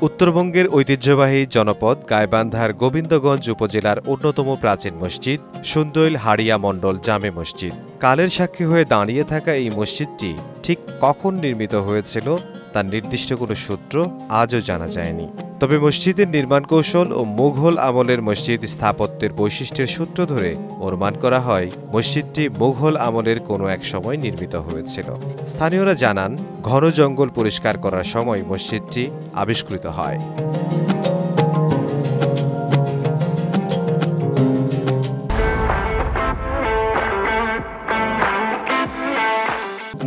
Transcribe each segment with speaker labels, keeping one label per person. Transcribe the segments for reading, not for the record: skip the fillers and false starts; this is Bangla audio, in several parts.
Speaker 1: উত্তরবঙ্গের ঐতিহ্যবাহী জনপদ গাইবান্ধার গোবিন্দগঞ্জ উপজেলার অন্যতম প্রাচীন মসজিদ সুন্দইল হাড়িয়া মণ্ডল জামে মসজিদ। কালের সাক্ষী হয়ে দাঁড়িয়ে থাকা এই মসজিদটি ঠিক কখন নির্মিত হয়েছিল তার নির্দিষ্ট কোনো সূত্র আজও জানা যায়নি। তবে মসজিদের নির্মাণ কৌশল ও মুঘল আমলের মসজিদ স্থাপত্যের বৈশিষ্ট্যের সূত্র ধরে অনুমান করা হয় মসজিদটি মুঘল আমলের কোনো এক সময় নির্মিত হয়েছিল। স্থানীয়রা জানান, ঘন জঙ্গল পরিষ্কার করার সময় মসজিদটি আবিষ্কৃত হয়।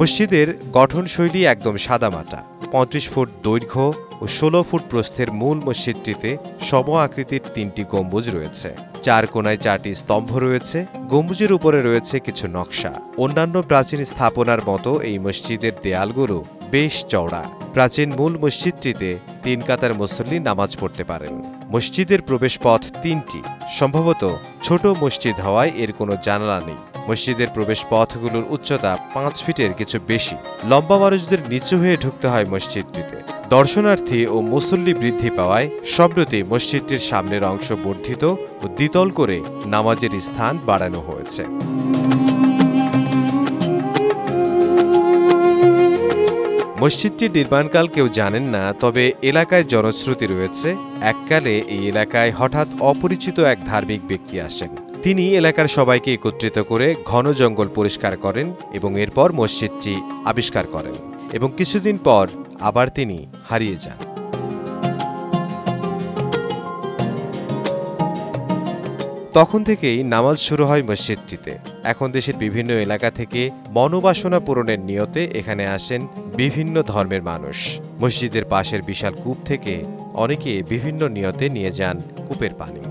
Speaker 1: মসজিদের গঠনশৈলী একদম সাদামাটা। ৩৫ ফুট দৈর্ঘ্য ও ১৬ ফুট প্রস্থের মূল মসজিদটিতে সম আকৃতির ৩টি গম্বুজ রয়েছে। ৪ কোণায় ৪টি স্তম্ভ রয়েছে। গম্বুজের উপরে রয়েছে কিছু নকশা। অন্যান্য প্রাচীন স্থাপনার মতো এই মসজিদের দেয়ালগুলো বেশ চওড়া। প্রাচীন মূল মসজিদটিতে ৩ কাতার মুসল্লি নামাজ পড়তে পারেন। মসজিদের প্রবেশ পথ ৩টি। সম্ভবত ছোট মসজিদ হওয়ায় এর কোনো জানালা নেই। মসজিদের প্রবেশ পথগুলোর উচ্চতা ৫ ফিটের কিছু বেশি। লম্বা মানুষদের নিচু হয়ে ঢুকতে হয় মসজিদটিতে। দর্শনার্থী ও মুসল্লি বৃদ্ধি পাওয়ায় সম্প্রতি মসজিদটির সামনের অংশ বর্ধিত ও দ্বিতল করে নামাজের স্থান বাড়ানো হয়েছে। মসজিদটির নির্মাণকাল কেউ জানেন না, তবে এলাকায় জনশ্রুতি রয়েছে এককালে এই এলাকায় হঠাৎ অপরিচিত এক ধার্মিক ব্যক্তি আসেন। তিনি এলাকার সবাইকে একত্রিত করে ঘন জঙ্গল পরিষ্কার করেন এবং এরপর মসজিদটি আবিষ্কার করেন এবং কিছুদিন পর আবার তিনি হারিয়ে যান। তখন থেকেই নামাজ শুরু হয় মসজিদটিতে। এখন দেশের বিভিন্ন এলাকা থেকে মনোবাসনা পূরণের নিয়তে এখানে আসেন বিভিন্ন ধর্মের মানুষ। মসজিদের পাশের বিশাল কূপ থেকে অনেকে বিভিন্ন নিয়তে নিয়ে যান কূপের পানি।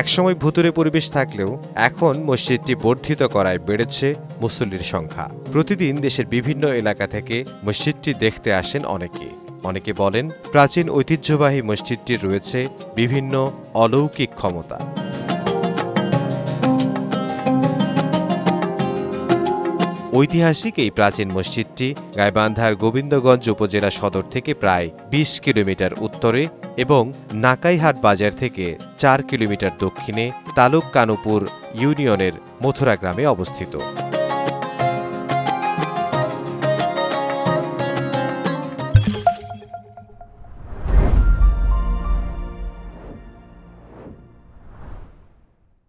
Speaker 1: একসময় ভুতুড়ে পরিবেশ থাকলেও এখন মসজিদটি বর্ধিত করায় বেড়েছে মুসল্লির সংখ্যা। প্রতিদিন দেশের বিভিন্ন এলাকা থেকে মসজিদটি দেখতে আসেন অনেকে বলেন, প্রাচীন ঐতিহ্যবাহী মসজিদটির রয়েছে বিভিন্ন অলৌকিক ক্ষমতা। ঐতিহাসিক এই প্রাচীন মসজিদটি গাইবান্ধার গোবিন্দগঞ্জ উপজেলা সদর থেকে প্রায় ২০ কিলোমিটার উত্তরে এবং নাকাইহাট বাজার থেকে ৪ কিলোমিটার দক্ষিণে তালুক কানুপুর ইউনিয়নের মথুরা গ্রামে অবস্থিত।